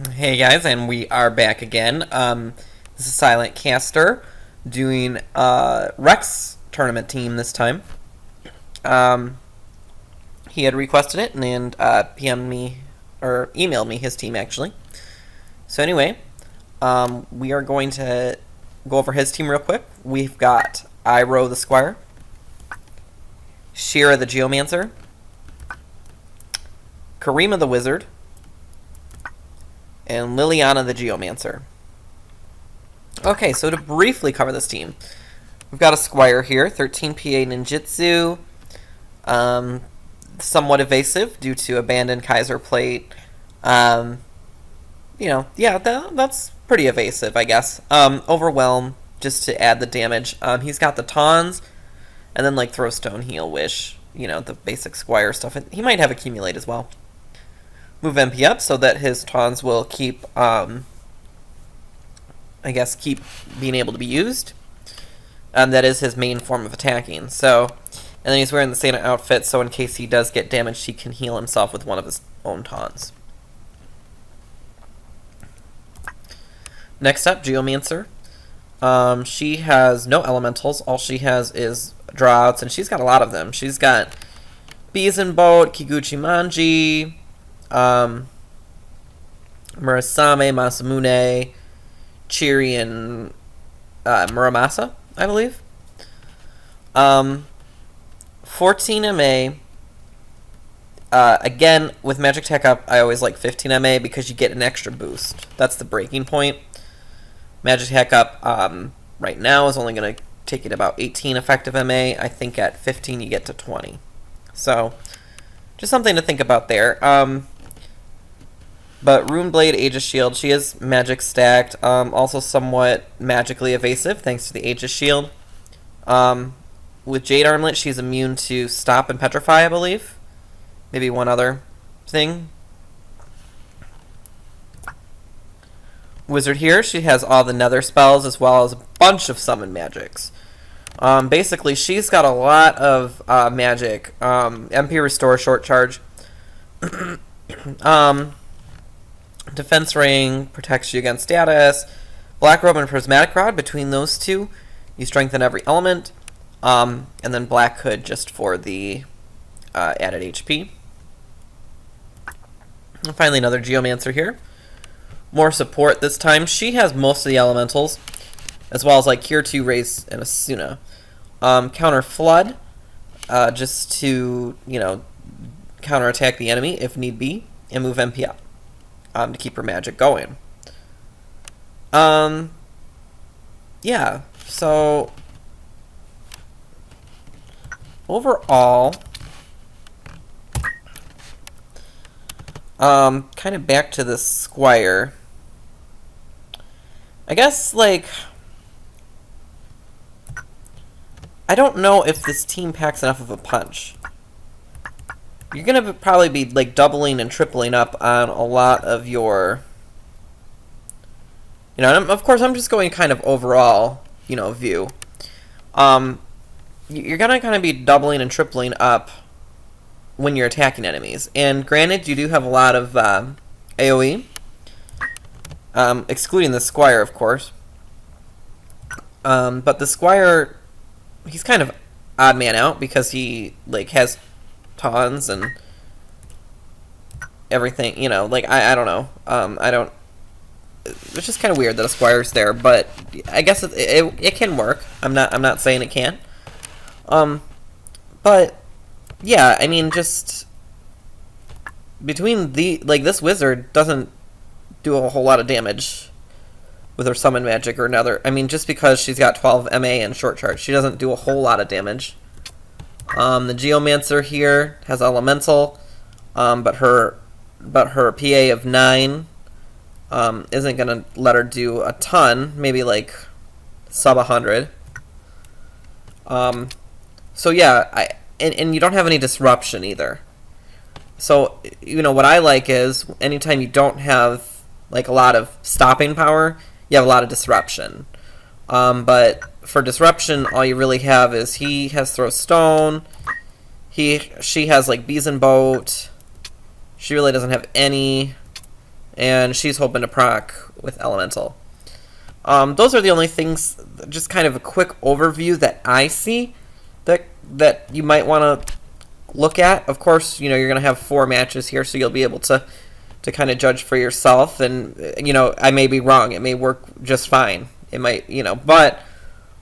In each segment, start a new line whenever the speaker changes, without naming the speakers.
Hey guys, and we are back again. This is Silent Caster doing Reks tournament team this time. He had requested it and PM'd me or emailed me his team actually. So anyway, we are going to go over his team real quick. We've got Iroh the Squire, Shira the Geomancer, Karima the Wizard, and Liliana the Geomancer. Okay, so to briefly cover this team, we've got a Squire here, 13 PA Ninjutsu, somewhat evasive due to abandoned Kaiser Plate. That's pretty evasive, I guess. Overwhelm, just to add the damage. He's got the Tawns, and then like Throw Stone, Heal, Wish, the basic Squire stuff. He might have Accumulate as well. Move MP up so that his Tawns will keep, keep being able to be used. That is his main form of attacking. So, and then he's wearing the Santa outfit, so in case he does get damaged, he can heal himself with one of his own Tawns. Next up, Geomancer. She has no elementals. All she has is droughts, and she's got a lot of them. She's got Bees and Boat, Kiguchi Manji, Murasame, Masamune, Chiri, and Muramasa, I believe. 14 MA. Again, with Magic Tech up, I always like 15 MA because you get an extra boost. That's the breaking point. Magic Tech up right now is only going to take it about 18 effective MA. I think at 15 you get to 20. So, just something to think about there. But Runeblade, Aegis Shield, she is magic stacked, also somewhat magically evasive thanks to the Aegis Shield. With Jade Armlet, she's immune to Stop and Petrify, I believe. Maybe one other thing. Wizard here, she has all the Nether spells as well as a bunch of summon magics. Basically, she's got a lot of magic. MP Restore, Short Charge. Defense Ring protects you against status. Black Robe and Prismatic Rod, between those two, you strengthen every element. And then Black Hood just for the added HP. And finally, another Geomancer here. More support this time. She has most of the elementals, as well as like Cure 2, Race, and Asuna. Counter Flood, just to, counterattack the enemy if need be, and move MP up. To keep her magic going. Yeah, so overall, kind of back to the Squire. I guess, like, I don't know if this team packs enough of a punch. You're going to probably be like doubling and tripling up on a lot of your, and of course I'm just going kind of overall, view. You're going to kind of be doubling and tripling up when you're attacking enemies. And granted, you do have a lot of AoE, excluding the Squire, of course. But the Squire, he's kind of odd man out because he like has Tawns and everything, I don't know. It's just kind of weird that a Squire's there, but I guess it can work. I'm not saying it can't. But yeah, I mean, just between this wizard doesn't do a whole lot of damage with her summon magic or another. I mean, just because she's got 12 MA and short charge, she doesn't do a whole lot of damage. The Geomancer here has Elemental, but her PA of 9 isn't gonna let her do a ton. Maybe like sub 100. So yeah, and you don't have any disruption either. So what I like is anytime you don't have like a lot of stopping power, you have a lot of disruption. But for disruption, all you really have is he has Throw Stone. She has like Bees and Boat. She really doesn't have any and she's hoping to proc with Elemental. Those are the only things, just kind of a quick overview that I see that you might want to look at. Of course, you're going to have 4 matches here, so you'll be able to kind of judge for yourself. And, I may be wrong. It may work just fine. It might, but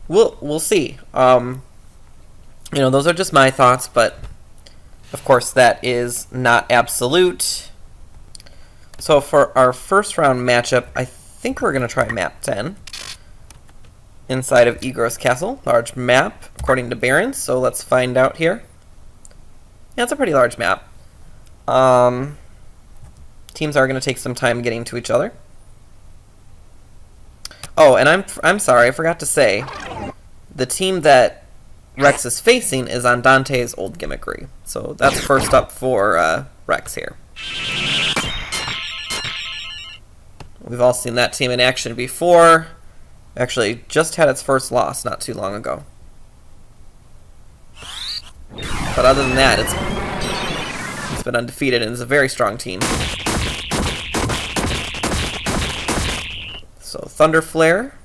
we'll see. Those are just my thoughts, but of course that is not absolute. So for our first round matchup, I think we're going to try map 10 inside of Egros Castle. Large map, according to Baron, so let's find out here. Yeah, it's a pretty large map. Teams are going to take some time getting to each other. Oh, and I'm sorry, I forgot to say, the team that Reks is facing is on Dante's old Gimmickry. So that's first up for Reks here. We've all seen that team in action before. Actually, just had its first loss not too long ago. But other than that, it's been undefeated and is a very strong team. So Thunder Flare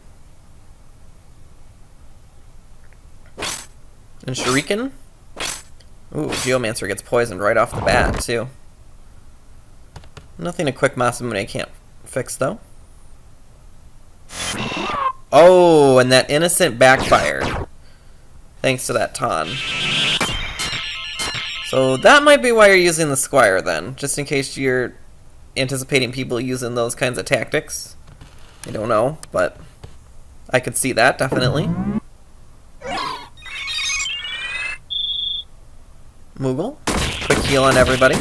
and Shuriken. Ooh, Geomancer gets poisoned right off the bat too. Nothing a quick Masamune can't fix though. Oh, and that innocent backfired. Thanks to that Ton. So that might be why you're using the Squire then, just in case you're anticipating people using those kinds of tactics. I don't know, but I could see that, definitely. Moogle. Quick heal on everybody.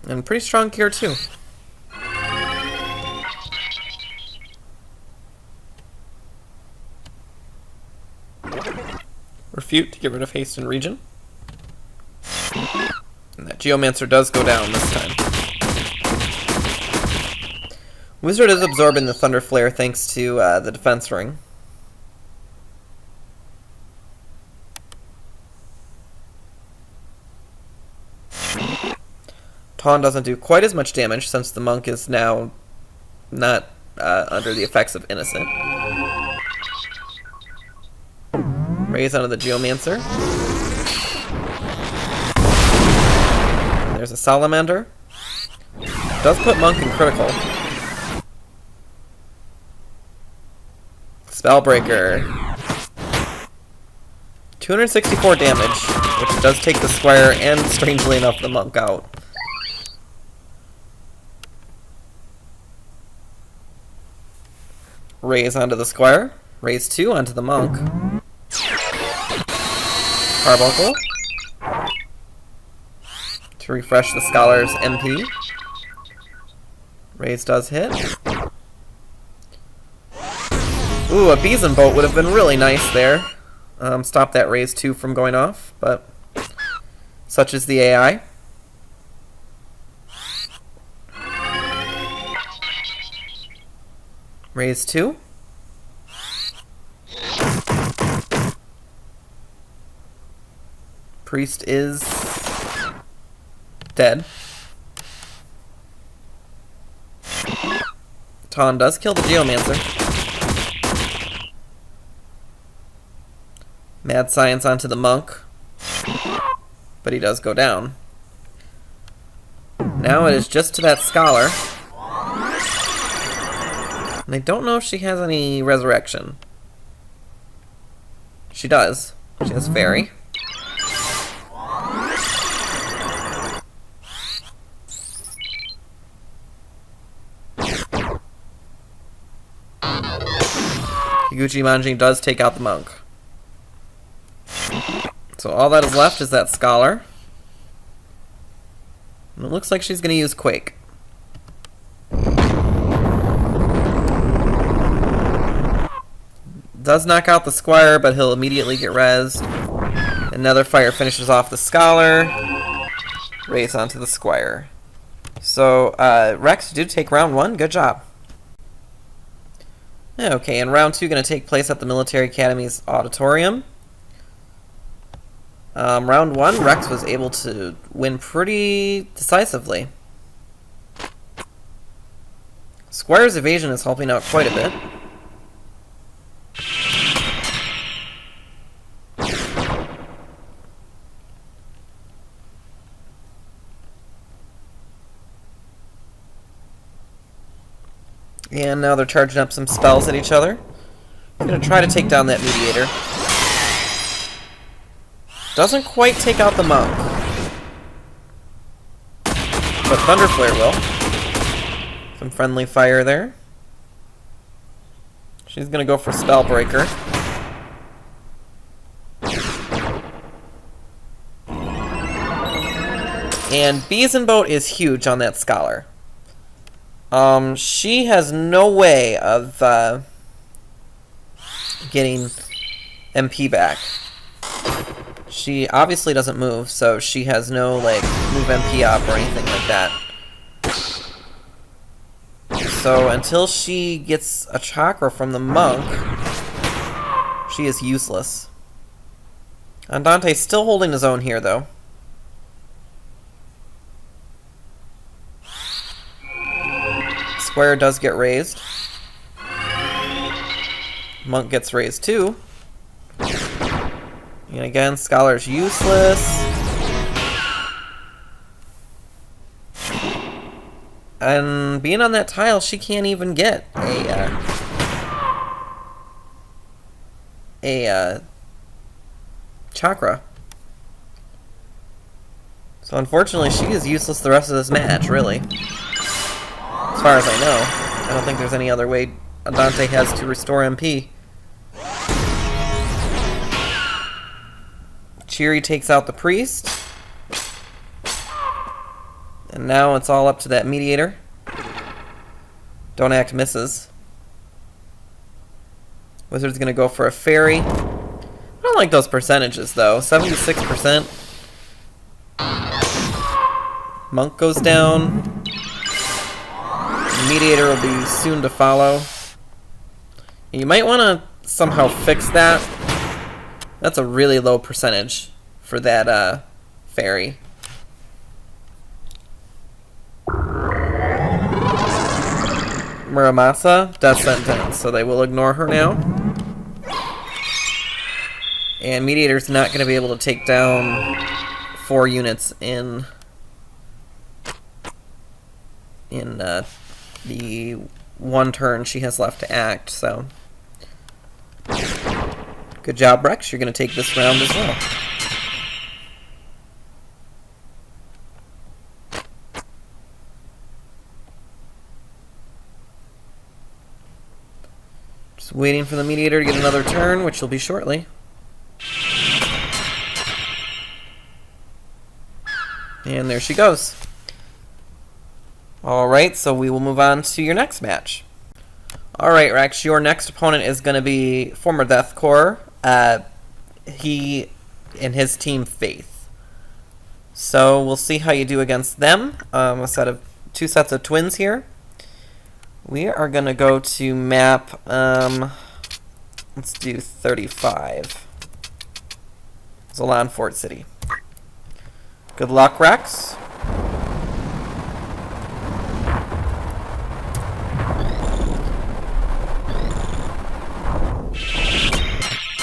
And pretty strong cure too. Refute to get rid of haste and regen. And that Geomancer does go down this time. Wizard is absorbing the Thunder Flare thanks to the defense ring. Ton doesn't do quite as much damage since the monk is now not under the effects of Innocent. Raise onto the Geomancer. There's a Salamander. Does put monk in critical. Spellbreaker. 264 damage, which does take the Squire and, strangely enough, the monk out. Raise onto the Squire. Raise 2 onto the monk. Carbuncle. To refresh the Scholar's MP. Raise does hit. Ooh, a Beeson Bolt would have been really nice there. Stop that Raise 2 from going off, but such is the AI. Raise 2. Priest is dead. Ton does kill the Geomancer. Mad Science onto the monk. But he does go down. Now it is just to that Scholar. And I don't know if she has any resurrection. She does. She has Fairy. Higuchi Manji does take out the monk. So all that is left is that Scholar. And it looks like she's going to use Quake. Does knock out the Squire, but he'll immediately get rezzed. Another fire finishes off the Scholar. Raise onto the Squire. So, Reks did take round 1. Good job. Okay, and round 2 going to take place at the Military Academy's auditorium. Round 1, Reks was able to win pretty decisively. Squire's evasion is helping out quite a bit. And now they're charging up some spells at each other. I'm going to try to take down that mediator. Doesn't quite take out the monk. But Thunderflare will. Some friendly fire there. She's going to go for Spellbreaker. And Bees and Boat is huge on that Scholar. She has no way of getting MP back. She obviously doesn't move, so she has no like move MP up or anything like that. So until she gets a chakra from the monk, she is useless. Andante's still holding his own here, though. Square does get raised. Monk gets raised too. And again, Scholar's useless. And being on that tile, she can't even get a chakra. So unfortunately, she is useless the rest of this match, really. As far as I know. I don't think there's any other way Andante has to restore MP. Cheery takes out the priest. And now it's all up to that mediator. Don't Act misses. Wizard's gonna go for a fairy. I don't like those percentages though. 76%. Monk goes down. Mediator will be soon to follow. You might want to somehow fix that. That's a really low percentage for that fairy. Muramasa, death sentence, so they will ignore her now. And Mediator's not going to be able to take down 4 units in the 1 turn she has left to act, so good job, Reks. You're going to take this round as well. Just waiting for the Mediator to get another turn, which will be shortly. And there she goes. Alright, so we will move on to your next match. Alright, Reks, your next opponent is going to be former deathcorps. He and his team Faith. So we'll see how you do against them. Two sets of twins here. We are going to go to map, let's do 35. Zolan Fort City. Good luck, Reks.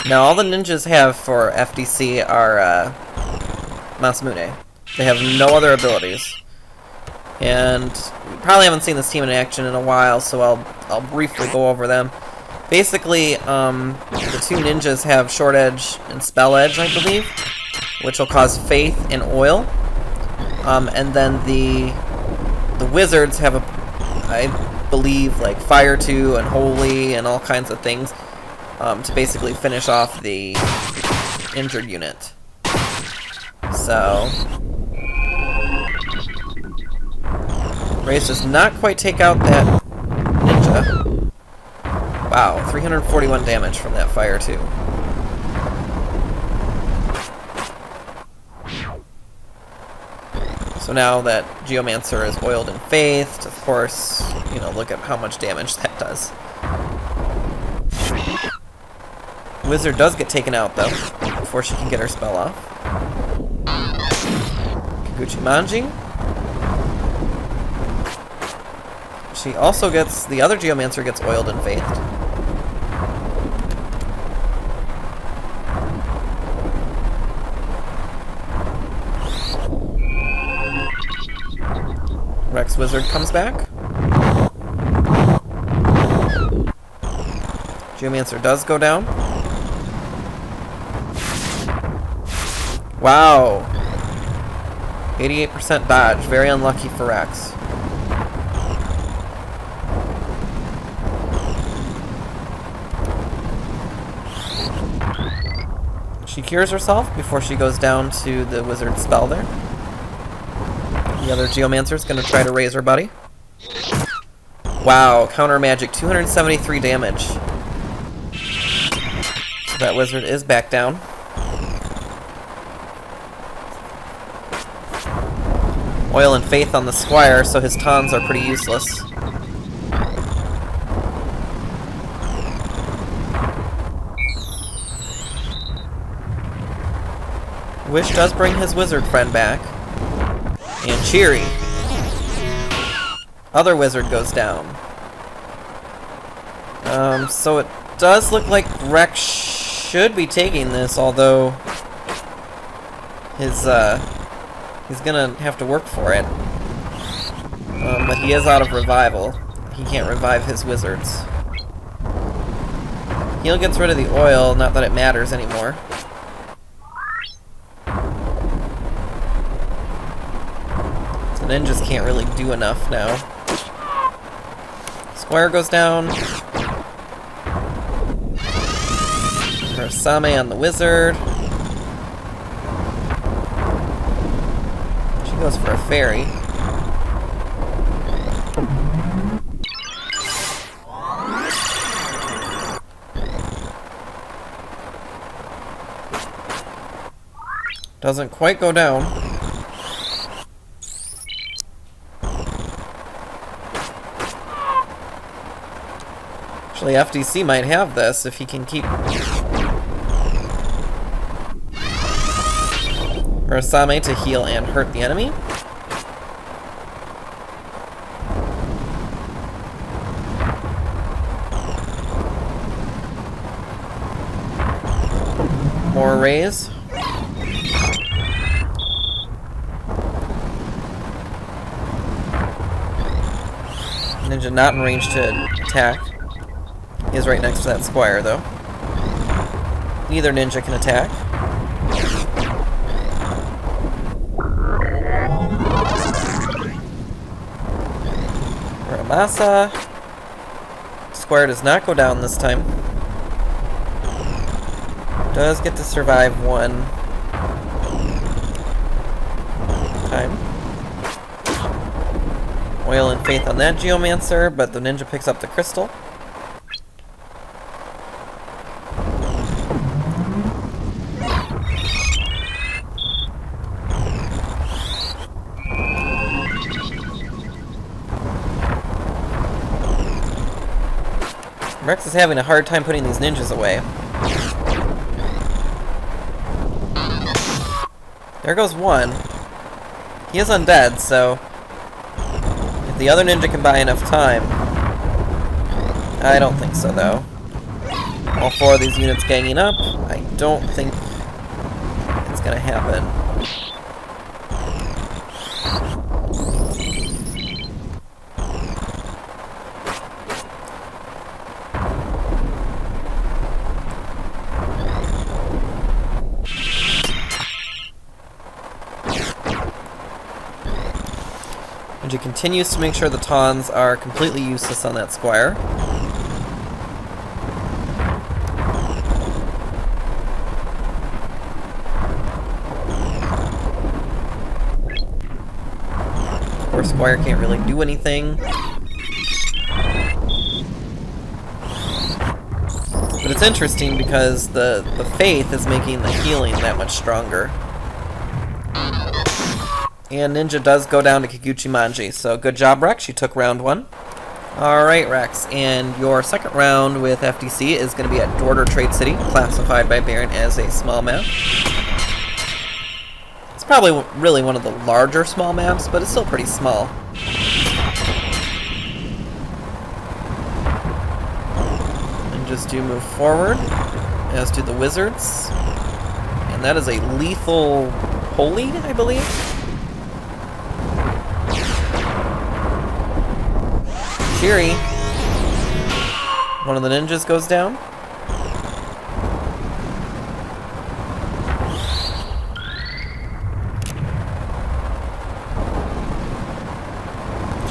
Now, all the ninjas have for FDC are Masamune. They have no other abilities. And you probably haven't seen this team in action in a while, so I'll briefly go over them. Basically, the 2 ninjas have Short Edge and Spell Edge, I believe, which will cause Faith and Oil. And then the wizards have, I believe, like Fire 2 and Holy and all kinds of things. To basically finish off the injured unit. So Raze does not quite take out that ninja. Wow, 341 damage from that Fire 2. So now that Geomancer is oiled in Faith, of course, look at how much damage that does. Wizard does get taken out, though, before she can get her spell off. Kikuchi Manji. She also gets, the other Geomancer gets oiled and faithed. Reks Wizard comes back. Geomancer does go down. Wow. 88% dodge. Very unlucky for Reks. She cures herself before she goes down to the wizard spell there. The other Geomancer's gonna try to raise her buddy. Wow, counter magic, 273 damage. So that wizard is back down. Oil and Faith on the Squire, so his tauns are pretty useless. Wish does bring his wizard friend back. And Cheery. Other wizard goes down. So it does look like Reks should be taking this, although his he's gonna have to work for it. But he is out of revival. He can't revive his wizards. Heal gets rid of the oil, not that it matters anymore. So ninjas can't really do enough now. Squire goes down. Same on the wizard. She goes for a fairy. Doesn't quite go down. Actually, FDC might have this if he can keep Urasame to heal and hurt the enemy. More raise. Ninja not in range to attack. He is right next to that Squire, though. Neither ninja can attack. Masa. Squire does not go down this time. Does get to survive one time. Oil and Faith on that Geomancer, but the ninja picks up the crystal. Reks is having a hard time putting these ninjas away. There goes one. He is undead, so if the other ninja can buy enough time. I don't think so, though. All four of these units ganging up. I don't think it's gonna happen. Ninja continues to make sure the tauns are completely useless on that Squire. Poor Squire can't really do anything. But it's interesting because the Faith is making the healing that much stronger. And Ninja does go down to Kikuchi Manji, so good job, Reks. You took round one. Alright, Reks, and your second round with FDC is going to be at Dorder Trade City, classified by Baron as a small map. It's probably really one of the larger small maps, but it's still pretty small. And just do move forward, as do the wizards. And that is a lethal holy, I believe. Cheery. One of the ninjas goes down.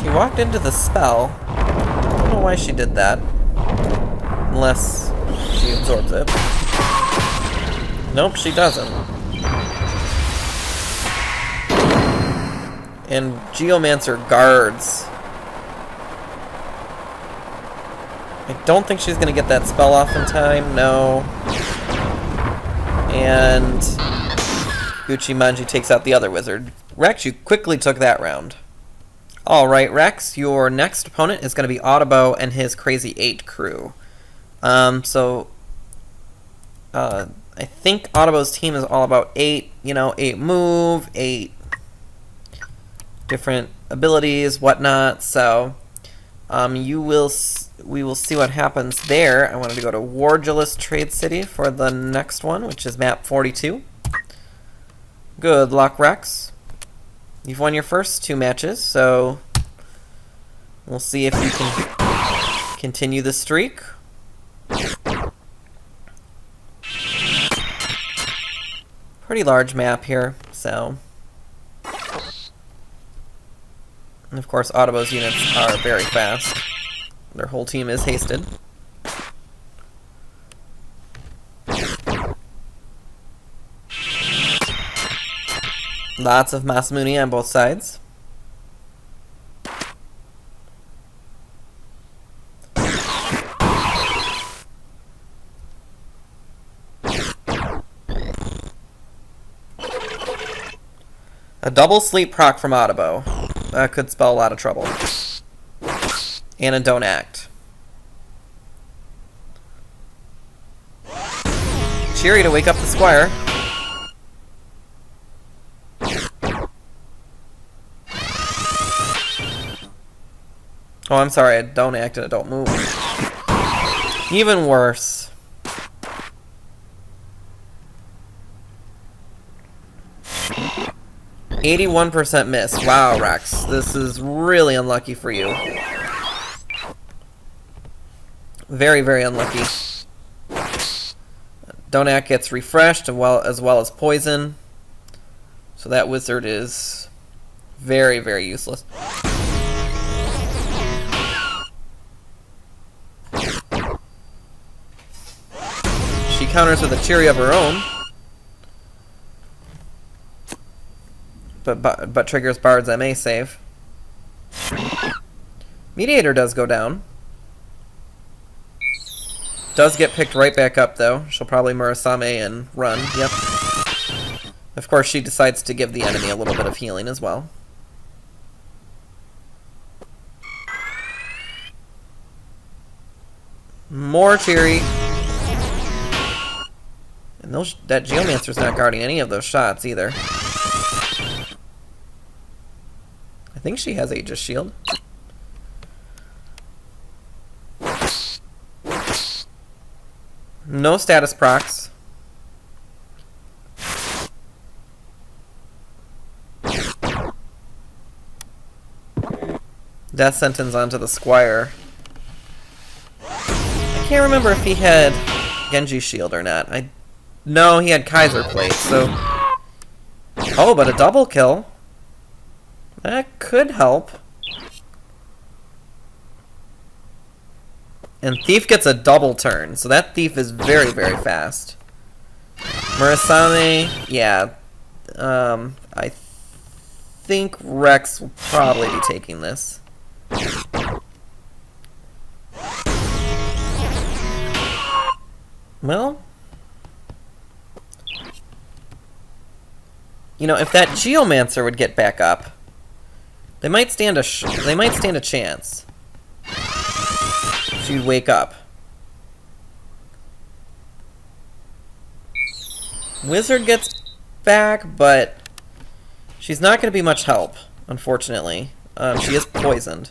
She walked into the spell. I don't know why she did that. Unless she absorbs it. Nope, she doesn't. And Geomancer guards. I don't think she's gonna get that spell off in time, no. And Gucci Manji takes out the other wizard. Reks, you quickly took that round. Alright, Reks, your next opponent is gonna be Otabo and his Crazy 8 crew. I think Otabo's team is all about 8, 8 move, 8 different abilities, whatnot, so we will see what happens there. I wanted to go to Wargilus Trade City for the next one, which is map 42. Good luck, Reks. You've won your first 2 matches, so we'll see if you can continue the streak. Pretty large map here, so. And of course, Otabo's units are very fast. Their whole team is hasted. Lots of Masamune on both sides. A double sleep proc from Otabo. That could spell a lot of trouble. And a don't act. Cheery to wake up the squire. Oh, I'm sorry, I don't act and I don't move. Even worse. %81 miss. Wow, Reks. This is really unlucky for you. Very, very unlucky. Donak gets refreshed as well as poison. So that wizard is very, very useless. She counters with a Cheery of her own. But triggers Bard's MA save. Mediator does go down. Does get picked right back up, though. She'll probably Murasame and run. Yep. Of course, she decides to give the enemy a little bit of healing as well. More Cheery. And that Geomancer's not guarding any of those shots, either. I think she has Aegis Shield. No status procs. Death sentence onto the squire. I can't remember if he had Genji Shield or not. No, he had Kaiser Plate, so. Oh, but a double kill. That could help. And Thief gets a double turn, so that Thief is very, very fast. Murasame, yeah. I think Reks will probably be taking this. Well, if that Geomancer would get back up, they might stand a chance. She'd wake up. Wizard gets back, but She's not going to be much help, unfortunately. She is poisoned.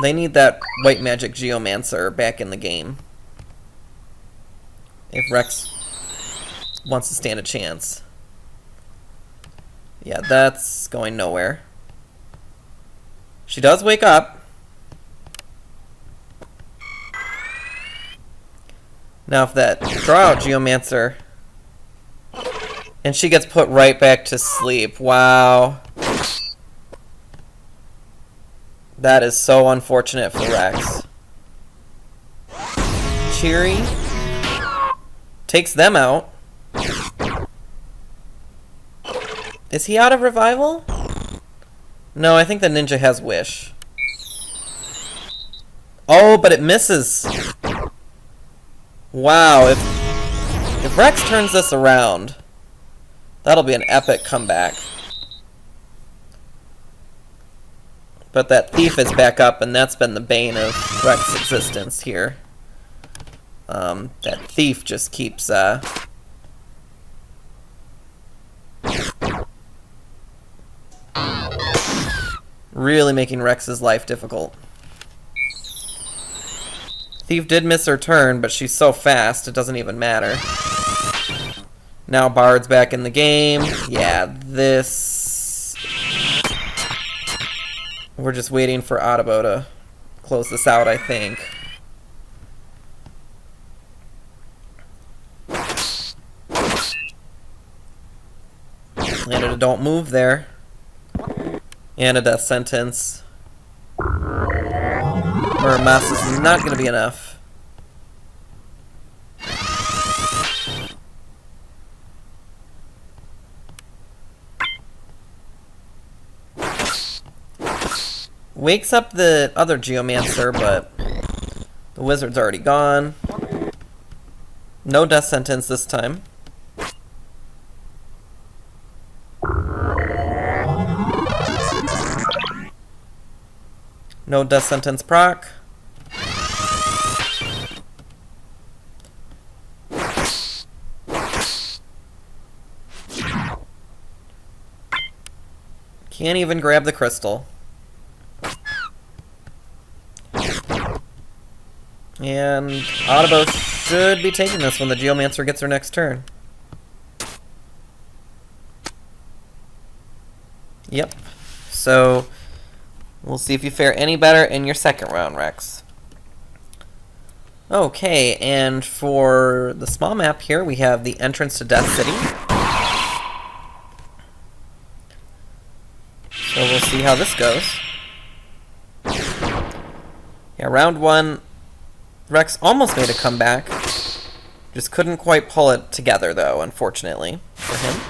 They need that white magic geomancer back in the game if Reks wants to stand a chance. Yeah, that's going nowhere. She does wake up. Now if that draw out geomancer, and she gets put right back to sleep. Wow. That is so unfortunate for Reks. Cheery takes them out. Is he out of revival? No, I think the ninja has wish. Oh, but it misses. Wow, if Reks turns this around, that'll be an epic comeback. But that thief is back up, and that's been the bane of Reks' existence here. That thief just keeps really making Reks' life difficult. Thief did miss her turn, but she's so fast it doesn't even matter. Now Bard's back in the game. Yeah, this... We're just waiting for Otabo to close this out, I think. Landed a don't move there. And a death sentence. Or mass is not going to be enough. Wakes up the other geomancer, but the wizard's already gone. No death sentence this time. No death sentence proc. Can't even grab the crystal. And Otabo should be taking this when the geomancer gets her next turn. Yep. So we'll see if you fare any better in your second round, Reks. Okay, and for the small map here, we have the entrance to Death City. So we'll see how this goes. Yeah, round one, Reks almost made a comeback. Just couldn't quite pull it together, though, unfortunately, for him.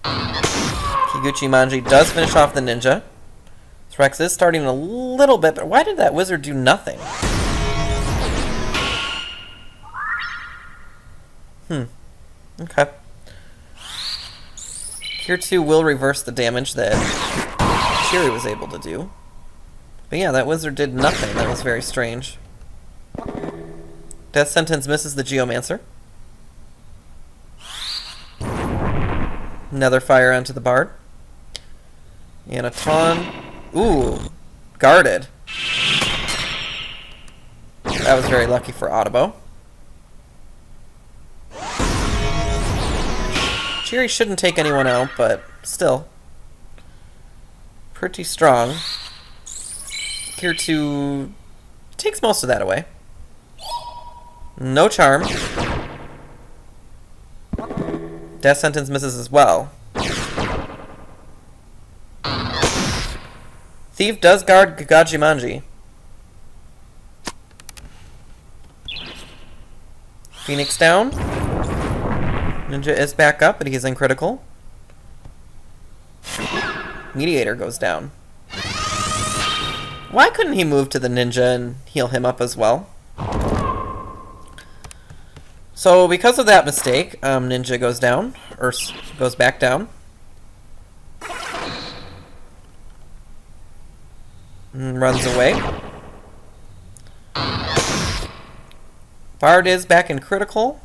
Higuchi Manji does finish off the ninja. So Reks is starting a little bit, but why did that wizard do nothing? Okay. Tier 2 will reverse the damage that Shiri was able to do. But yeah, that wizard did nothing. That was very strange. Death sentence misses the geomancer. Another fire onto the bard. And a taunt. Ooh, guarded. That was very lucky for Otabo. Shiri shouldn't take anyone out, but still. Pretty strong. Tier 2 takes most of that away. No charm. Death sentence misses as well. Thief does guard Gajimanji. Phoenix down. Ninja is back up, but he's in critical. Mediator goes down. Why couldn't he move to the ninja and heal him up as well? So because of that mistake, ninja goes down, or goes back down. And runs away. Bard is back in critical.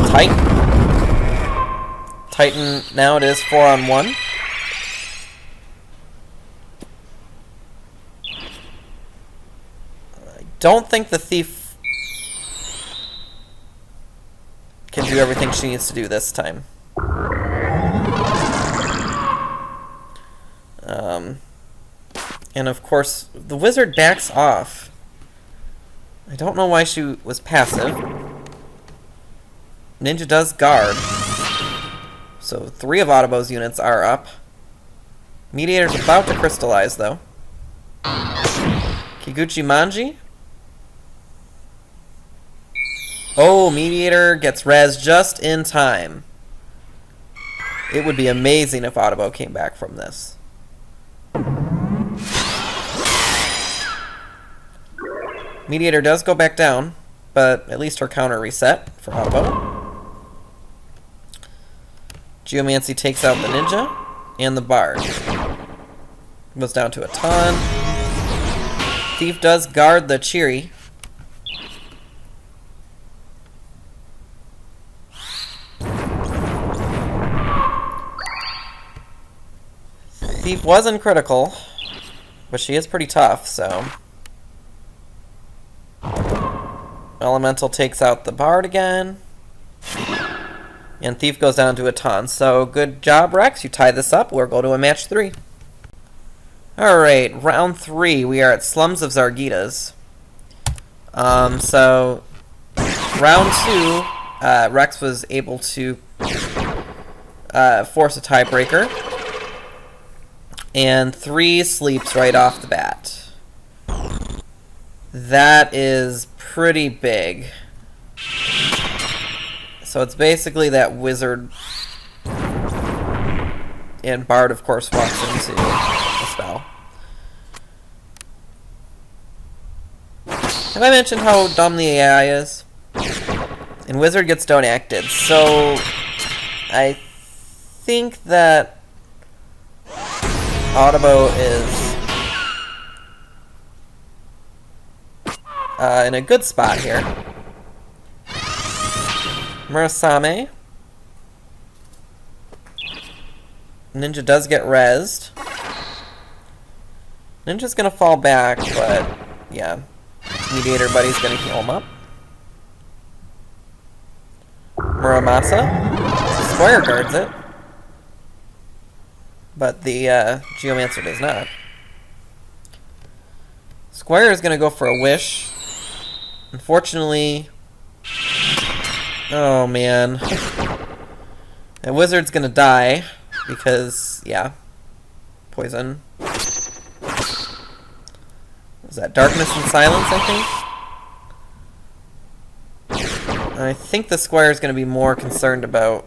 Titan. Titan, now it is 4-on-1. I don't think the thief can do everything she needs to do this time. And of course, the wizard backs off. I don't know why she was passive. Ninja does guard. So 3 of Otabo's units are up. Mediator's about to crystallize, though. Kiguchi Manji. Oh, Mediator gets res just in time. It would be amazing if Otabo came back from this. Mediator does go back down, but at least her counter reset for Otabo. Geomancy takes out the ninja and the bard. Goes down to a ton. Thief does guard the Chiri. Thief wasn't critical, but she is pretty tough, so... Elemental takes out the bard again. And Thief goes down to a ton. So good job, Reks. You tie this up. We'll go to a match 3. Alright, round 3. We are at Slums of Zargitas. So round 2, Reks was able to force a tiebreaker. And 3 sleeps right off the bat. That is pretty big. So it's basically that wizard, and bard of course walks into the spell. Have I mentioned how dumb the AI is? And wizard gets don't acted. So I think that Otabo is in a good spot here. Murasame. Ninja does get rezzed. Ninja's gonna fall back, but yeah. Mediator buddy's gonna heal him up. Muramasa. Squire guards it. But the Geomancer does not. Squire is gonna go for a wish. Unfortunately... Oh, man. That wizard's gonna die. Because, yeah. Poison. Is that Darkness and Silence, I think? I think the Squire's gonna be more concerned about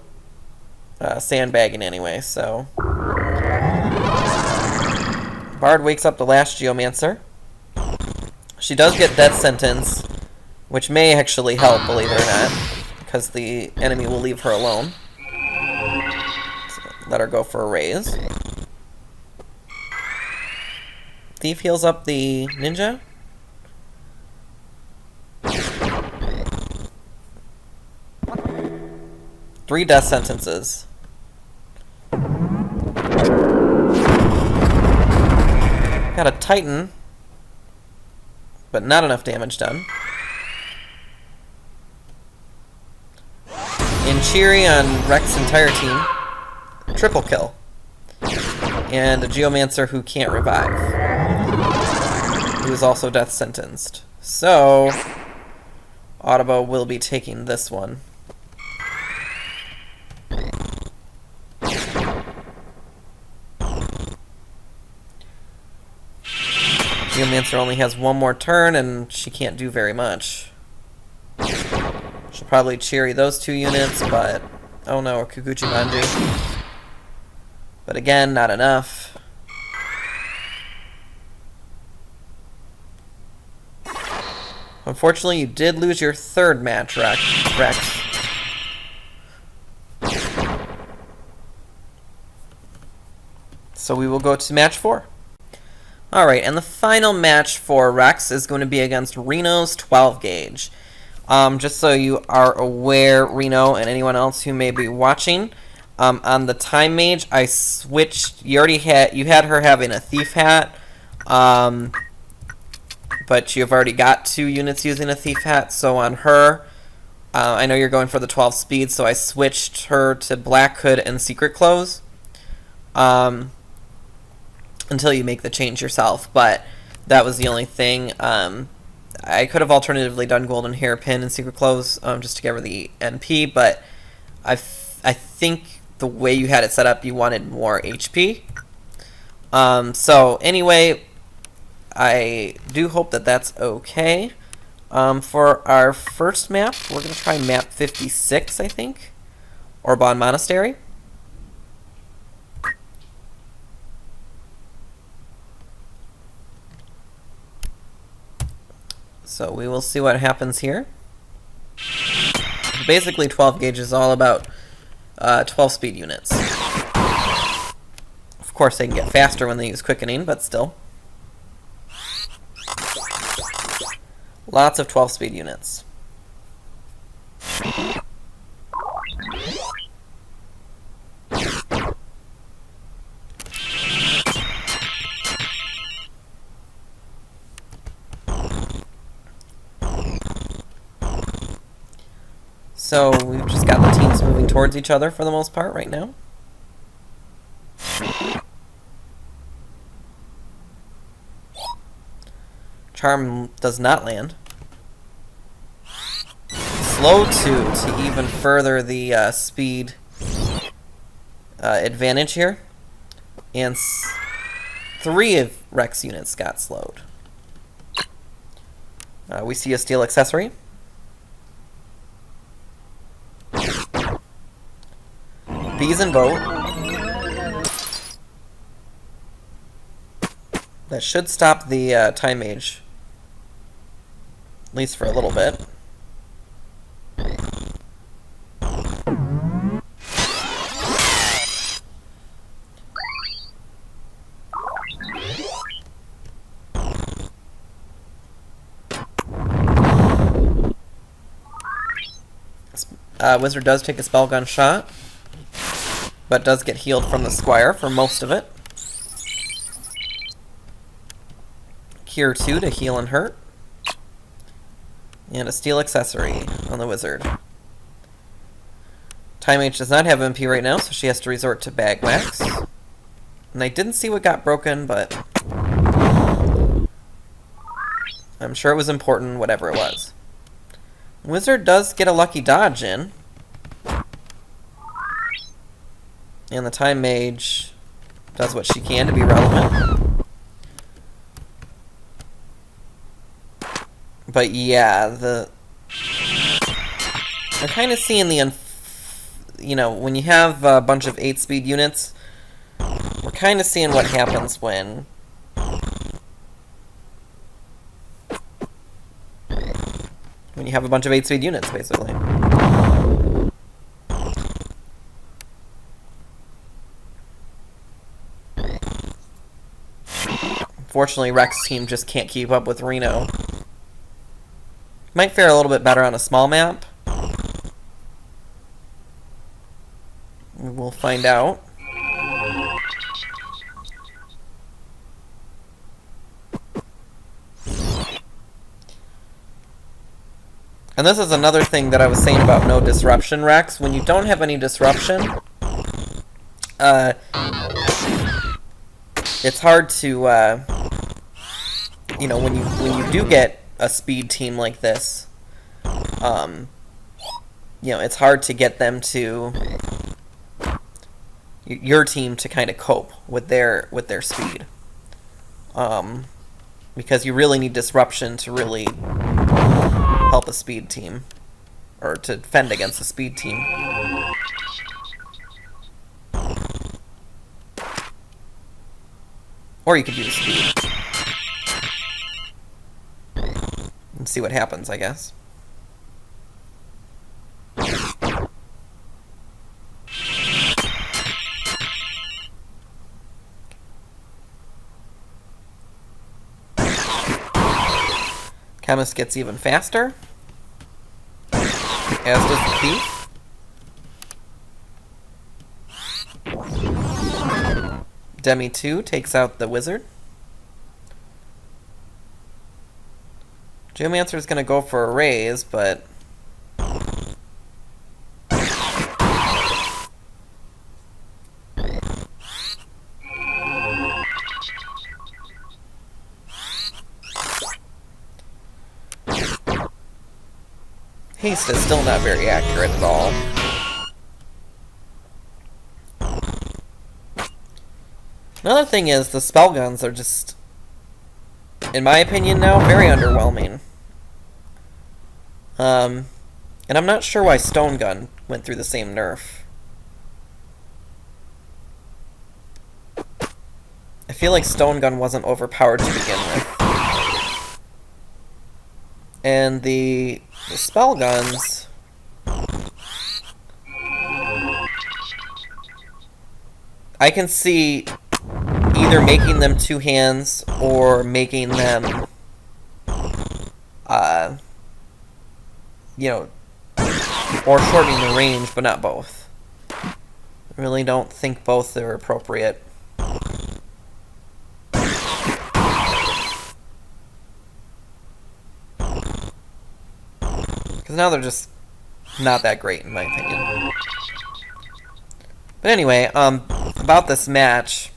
sandbagging anyway, so... Bard wakes up the last Geomancer. She does get Death Sentence, which may actually help, believe it or not, because the enemy will leave her alone. So let her go for a raise. Thief heals up the ninja. Three death sentences. Got a Titan, but not enough damage done. And Chiri on Reks' entire team, triple kill. And a Geomancer who can't revive, who is also death sentenced. So, Otabo will be taking this one. Geomancer only has one more turn, and she can't do very much. She'll probably Chiri those two units, but... Oh no, or Kikuchi Manji. But again, not enough. Unfortunately, you did lose your third match, Reks. So we will go to match 4. Alright, and the final match for Reks is going to be against Reinoe's 12 gauge. Just so you are aware, Reinoe, and anyone else who may be watching, on the time mage, I switched. You had her having a thief hat, but you've already got 2 units using a thief hat. So on her, I know you're going for the 12 speed, so I switched her to Black Hood and Secret Clothes, until you make the change yourself. But that was the only thing. I could have alternatively done Golden Hairpin and Secret Clothes, just to give her the NP, but I think the way you had it set up, you wanted more HP. So anyway, I do hope that that's okay. For our first map, we're going to try map 56, I think, or Bond Monastery. So we will see what happens here. Basically, 12 gauge is all about 12 speed units. Of course, they can get faster when they use quickening, but still. Lots of 12 speed units. So we've just got the teams moving towards each other for the most part right now. Charm does not land. Slow 2 to even further the speed advantage here. And 3 of Reks units got slowed. We see a steel accessory. Bees and Boat. That should stop the time mage, at least for a little bit. Wizard does take a spell gun shot, but does get healed from the Squire for most of it. Cure 2 to heal and hurt. And a steel accessory on the Wizard. Time Mage does not have MP right now, so she has to resort to Bag Wax. And I didn't see what got broken, but I'm sure it was important, whatever it was. Wizard does get a lucky dodge in. And the Time Mage does what she can to be relevant. But yeah, I'm kind of seeing the, when you have a bunch of 8-speed units, we're kind of seeing what happens when you have a bunch of 8-speed units, basically. Unfortunately, Reks' team just can't keep up with Reinoe. Might fare a little bit better on a small map. We'll find out. And this is another thing that I was saying about no disruption, Reks. When you don't have any disruption, it's hard to, when you do get a speed team like this, it's hard to get them to, your team to kind of cope with their speed, because you really need disruption to really help a speed team, or to defend against a speed team. Or you could use speed and see what happens, I guess. Chemist gets even faster, as does the thief. Demi 2 takes out the wizard. Geomancer's gonna go for a raise, but haste is still not very accurate at all. Another thing is the spell guns are just, in my opinion now, very underwhelming. And I'm not sure why Stone Gun went through the same nerf. I feel like Stone Gun wasn't overpowered to begin with. And the spell guns, I can see either making them two hands or making them, or shortening the range, but not both. I really don't think both are appropriate. Because now they're just not that great, in my opinion. But anyway, about this match,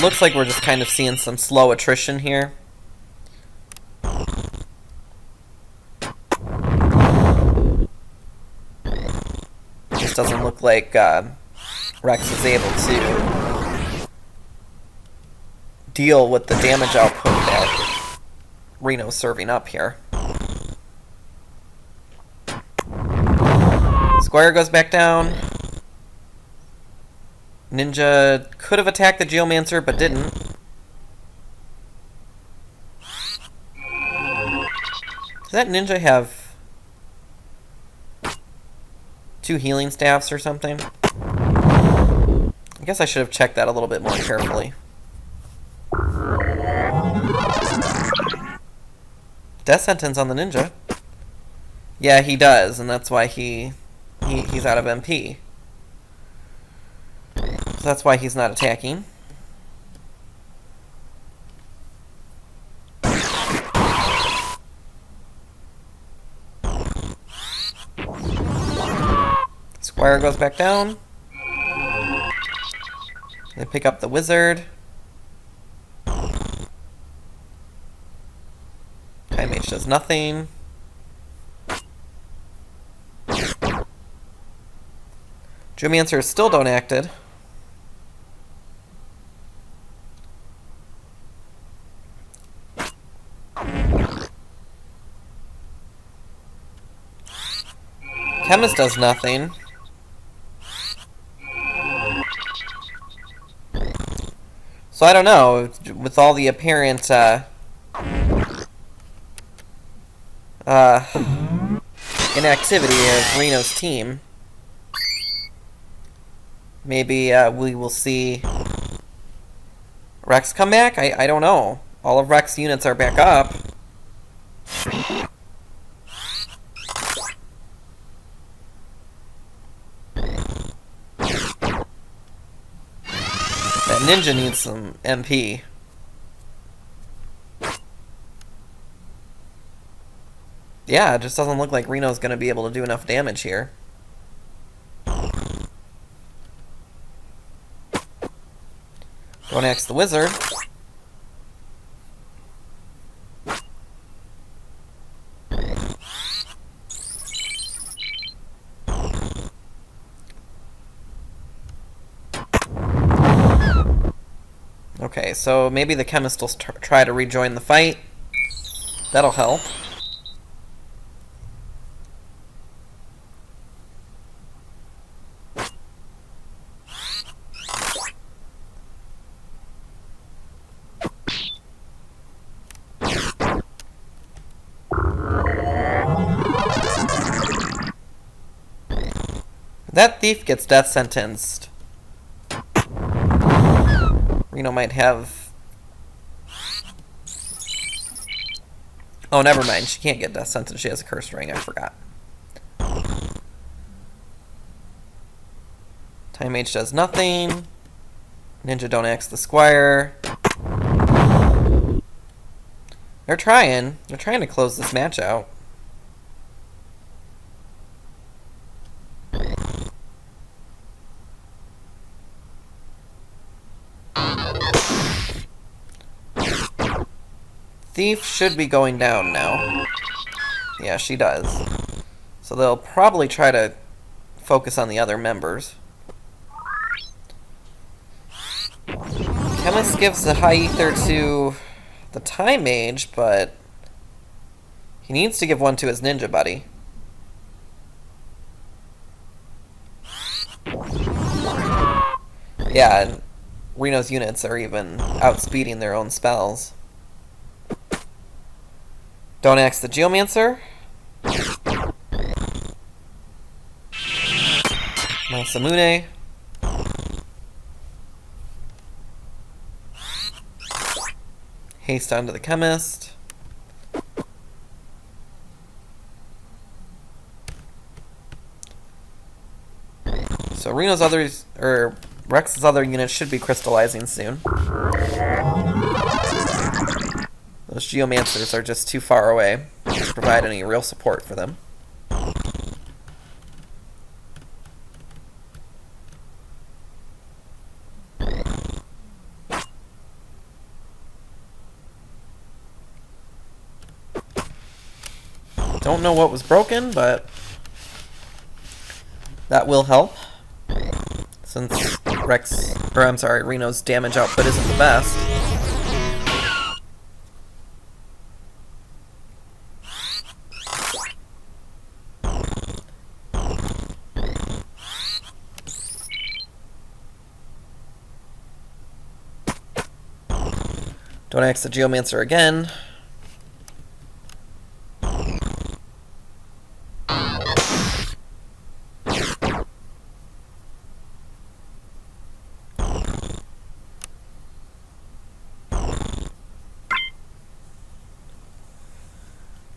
looks like we're just kind of seeing some slow attrition here. Just doesn't look like Reks is able to deal with the damage output that Reinoe's serving up here. Squire goes back down. Ninja could have attacked the Geomancer, but didn't. Does that ninja have 2 healing staffs or something? I guess I should have checked that a little bit more carefully. Death sentence on the ninja. Yeah, he does, and that's why he's out of MP. So that's why he's not attacking. Squire goes back down. They pick up the wizard. High mage does nothing. Geomancer still don't acted. Chemist does nothing. So I don't know, with all the apparent inactivity of Reinoe's team, maybe we will see Reks come back? I don't know. All of Reks' units are back up. That ninja needs some MP. Yeah, it just doesn't look like Reinoe's going to be able to do enough damage here. Don't axe the wizard. Okay, so maybe the chemist will try to rejoin the fight. That'll help. That thief gets death sentenced. Reinoe might have Oh, never mind. She can't get death sentence. She has a cursed ring. I forgot. Time Mage does nothing. Ninja don't axe the Squire. They're trying. They're trying to close this match out. Thief should be going down now. Yeah, she does. So they'll probably try to focus on the other members. Chemist gives the high ether to the Time Mage, but he needs to give one to his ninja buddy. Yeah, and Reno's units are even outspeeding their own spells. Don't axe the Geomancer. Masamune. Haste onto the Chemist. So Reno's others, or Rex's other units should be crystallizing soon. Those Geomancers are just too far away to provide any real support for them. Don't know what was broken, but that will help. Since Reno's damage output isn't the best. Don't axe the Geomancer again.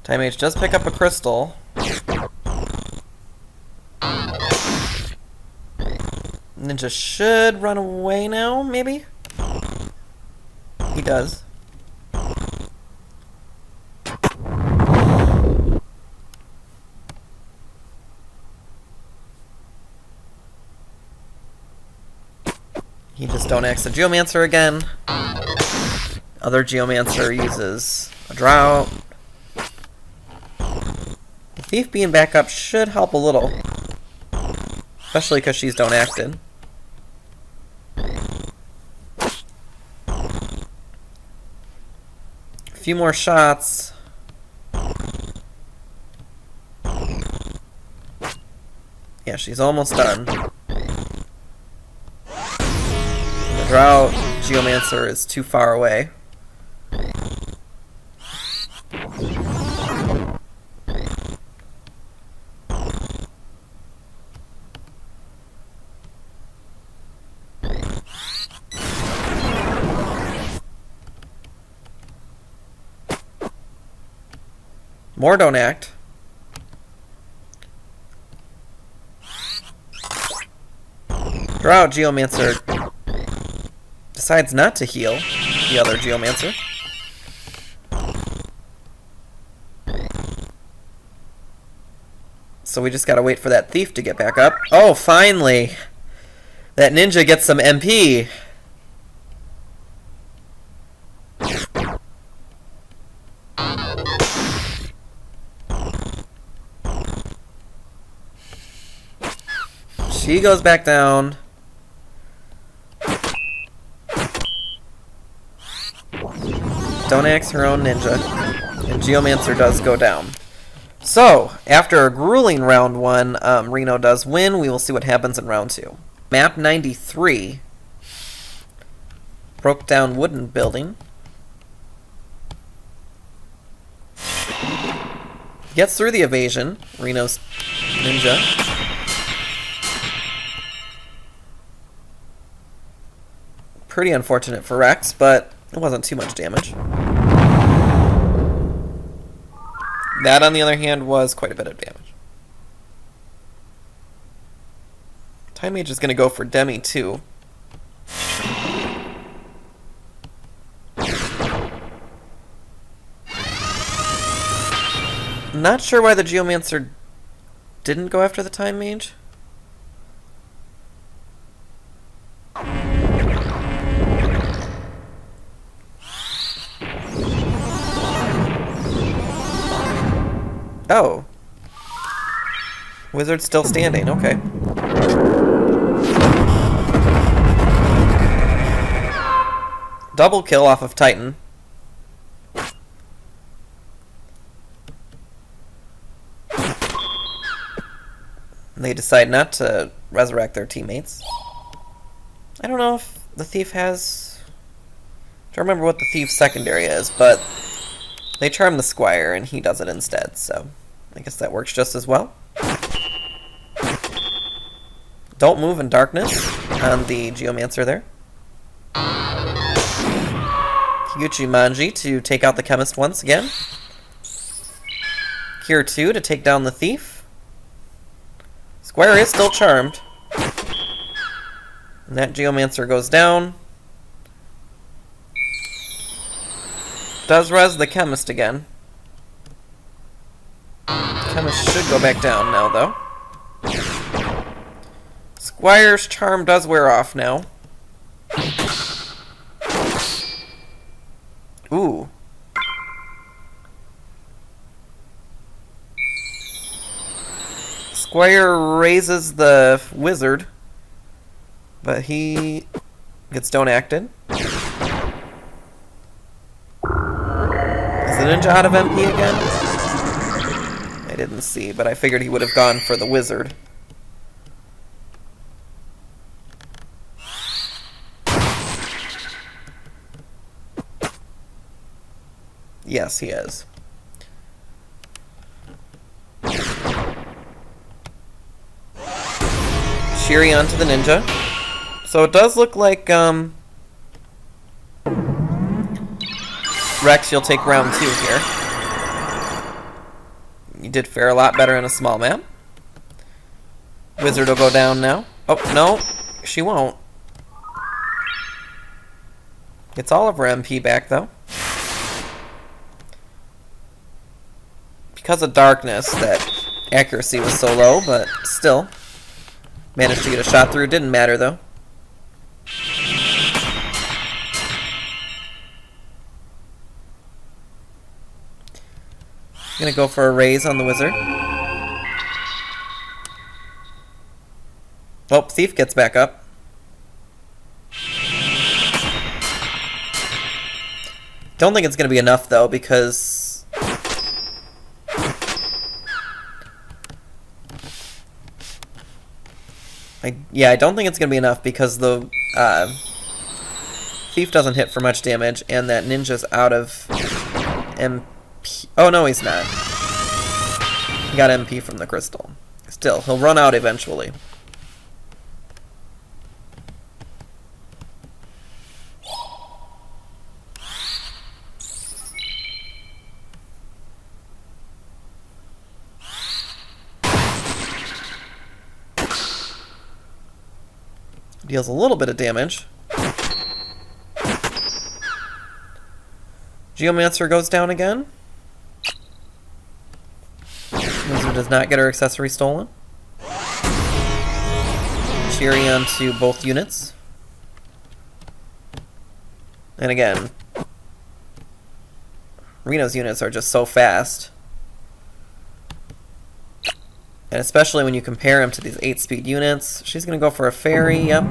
Time Mage does pick up a crystal. Ninja should run away now, maybe? He does. He just don't axe the Geomancer again. Other Geomancer uses a drought. The Thief being back up should help a little. Especially because she's don't acted. A few more shots. Yeah, she's almost done. The drought Geomancer is too far away. More don't act. Drought Geomancer decides not to heal the other Geomancer. So we just gotta wait for that Thief to get back up. Oh, finally! That ninja gets some MP. She goes back down. Don't axe her own ninja. And Geomancer does go down. So, after a grueling round 1, Reno does win. We will see what happens in round 2. Map 93. Broke down wooden building. Gets through the evasion. Reno's ninja. Pretty unfortunate for Reks, but it wasn't too much damage. That, on the other hand, was quite a bit of damage. Time Mage is going to go for Demi, too. Not sure why the Geomancer didn't go after the Time Mage. Oh. Wizard's still standing, okay. Double kill off of Titan. They decide not to resurrect their teammates. I don't know if the Thief has... I don't remember what the Thief's secondary is, but they charm the Squire and he does it instead, so I guess that works just as well. Don't move in darkness on the Geomancer there. Higuchi Manji to take out the Chemist once again. Cure 2 to take down the Thief. Squire is still charmed. And that Geomancer goes down. Does res the Chemist again. Chemist should go back down now, though. Squire's charm does wear off now. Ooh. Squire raises the Wizard, but he gets don't acted. Is the Ninja out of MP again? I didn't see, but I figured he would have gone for the Wizard. Yes, he is. Shiri onto the Ninja. So it does look like, Reks, you'll take round 2 here. You did fare a lot better in a small map. Wizard will go down now. Oh, no, she won't. Gets all of her MP back, though. Because of darkness, that accuracy was so low, but still. Managed to get a shot through. Didn't matter, though. Gonna go for a raise on the Wizard. Oh, Thief gets back up. Don't think it's gonna be enough, though, because... I don't think it's going to be enough because the Thief doesn't hit for much damage, and that Ninja's out of MP. Oh, no, he's not. He got MP from the crystal. Still, he'll run out eventually. Deals a little bit of damage. Geomancer goes down again. Wizard does not get her accessory stolen. Cheery onto both units. And again, Reno's units are just so fast. And especially when you compare him to these 8-speed units. She's going to go for a fairy, yep.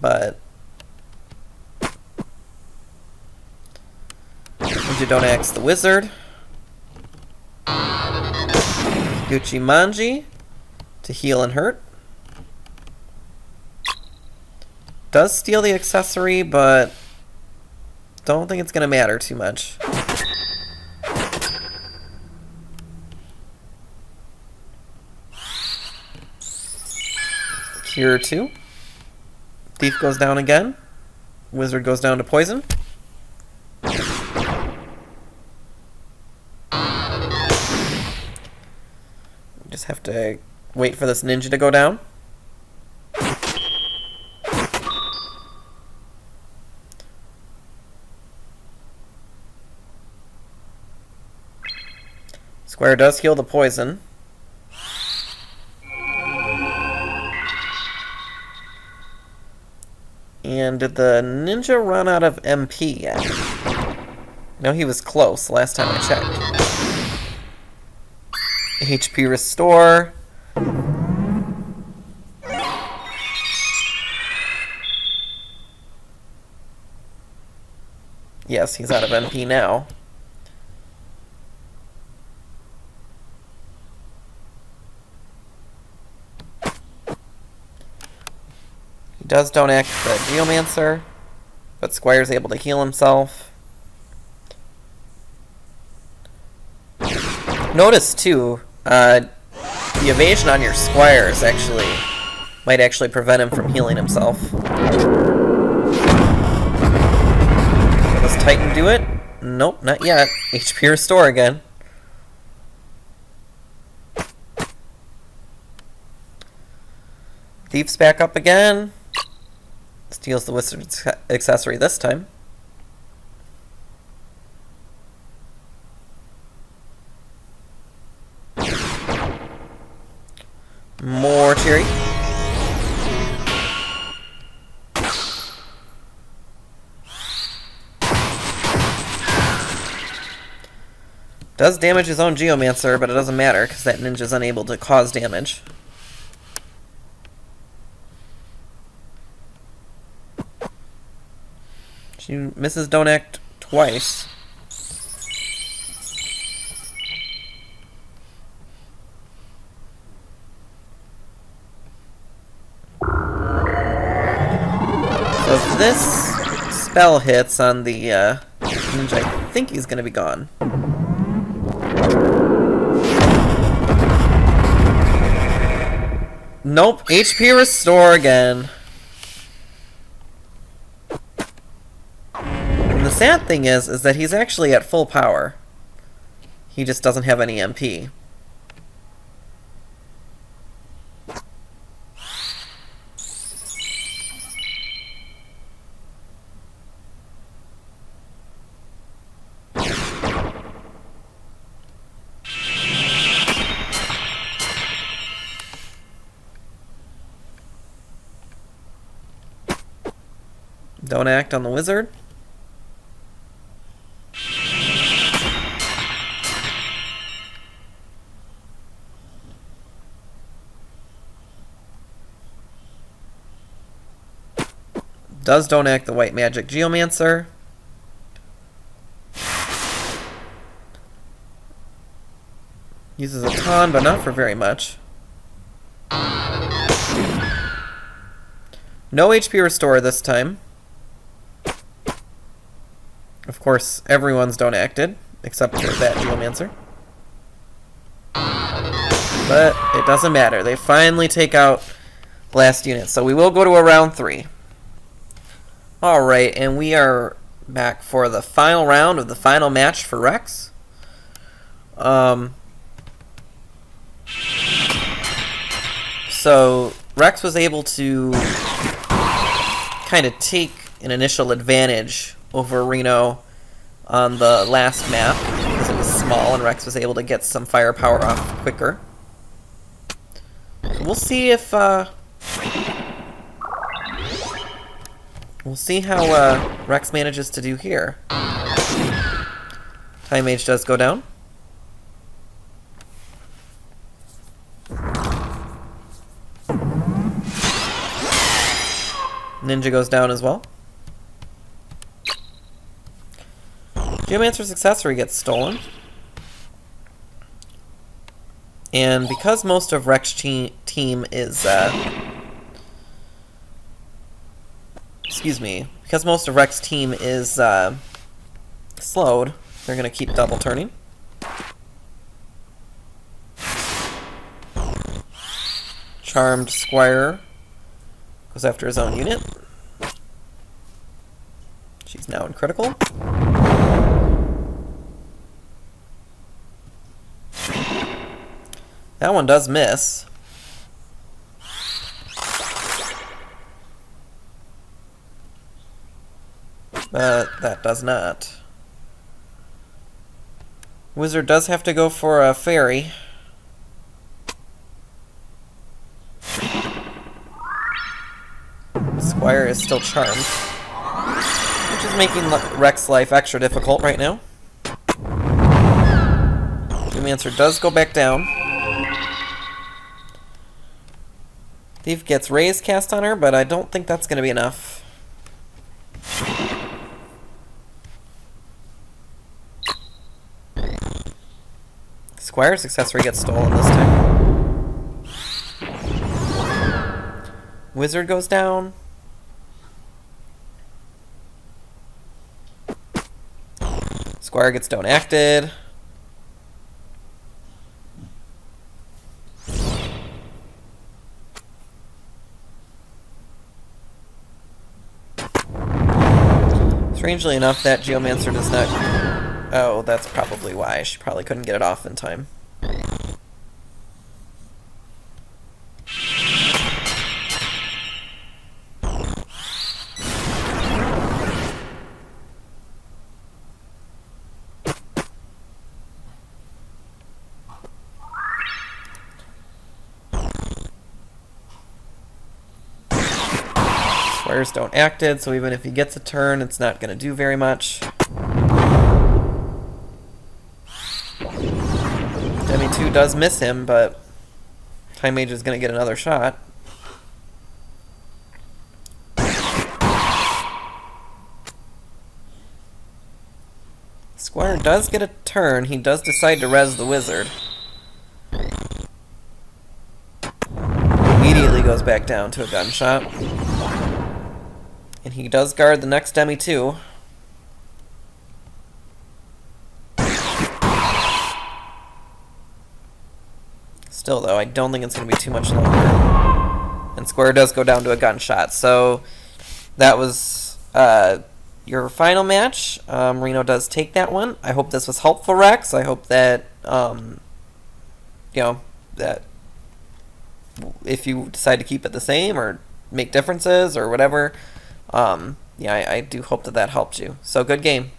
But you don't axe the Wizard. Gucci Manji to heal and hurt. Does steal the accessory, but don't think it's going to matter too much. Cure 2. Thief goes down again. Wizard goes down to poison. Have to wait for this ninja to go down. Square does heal the poison. And did the ninja run out of MP yet? No, he was close last time I checked. HP restore. Yes, he's out of MP now. He does don't act the Geomancer, but Squire's able to heal himself. Notice too, the evasion on your Squire is might actually prevent him from healing himself. Does Titan do it? Nope, not yet. HP restore again. Thief's back up again. Steals the Wizard's accessory this time. More Cheery. Does damage his own Geomancer, but it doesn't matter because that ninja's unable to cause damage. She misses don't act twice. So if this spell hits on the ninja, I think he's going to be gone. Nope, HP restore again. And the sad thing is that he's actually at full power. He just doesn't have any MP. Don't act on the wizard. Does don't act the white magic Geomancer. Uses a ton, but not for very much. No HP restore this time. Of course, everyone's don't acted, except for that Geomancer. But it doesn't matter. They finally take out last unit. So we will go to a round 3. Alright, and we are back for the final round of the final match for Reks. So Reks was able to kind of take an initial advantage over reinoe on the last map because it was small and Reks was able to get some firepower off quicker. We'll see if we'll see how Reks manages to do here. Time Mage does go down. Ninja goes down as well. Geomancer's accessory gets stolen. And because most of Reks' team is because most of Reks' team is slowed, they're going to keep double turning. Charmed Squire goes after his own unit. She's now in critical. That one does miss. But that does not. Wizard does have to go for a fairy. Squire is still charmed, which is making Reks' life extra difficult right now. Geomancer does go back down. Thief gets Raise cast on her, but I don't think that's going to be enough. Squire's accessory gets stolen this time. Wizard goes down. Squire gets don't acted. Strangely enough, that Geomancer does not... Oh, that's probably why. She probably couldn't get it off in time. Squires don't acted, so even if he gets a turn, it's not going to do very much. Demi 2 does miss him, but Time Mage is going to get another shot. Squire does get a turn. He does decide to res the wizard. Immediately goes back down to a gunshot. And he does guard the next Demi 2. Still, though, I don't think it's going to be too much longer. And Square does go down to a gunshot. So that was your final match. Reinoe does take that one. I hope this was helpful, Reks. I hope that, that if you decide to keep it the same or make differences or whatever, I do hope that helped you. So good game.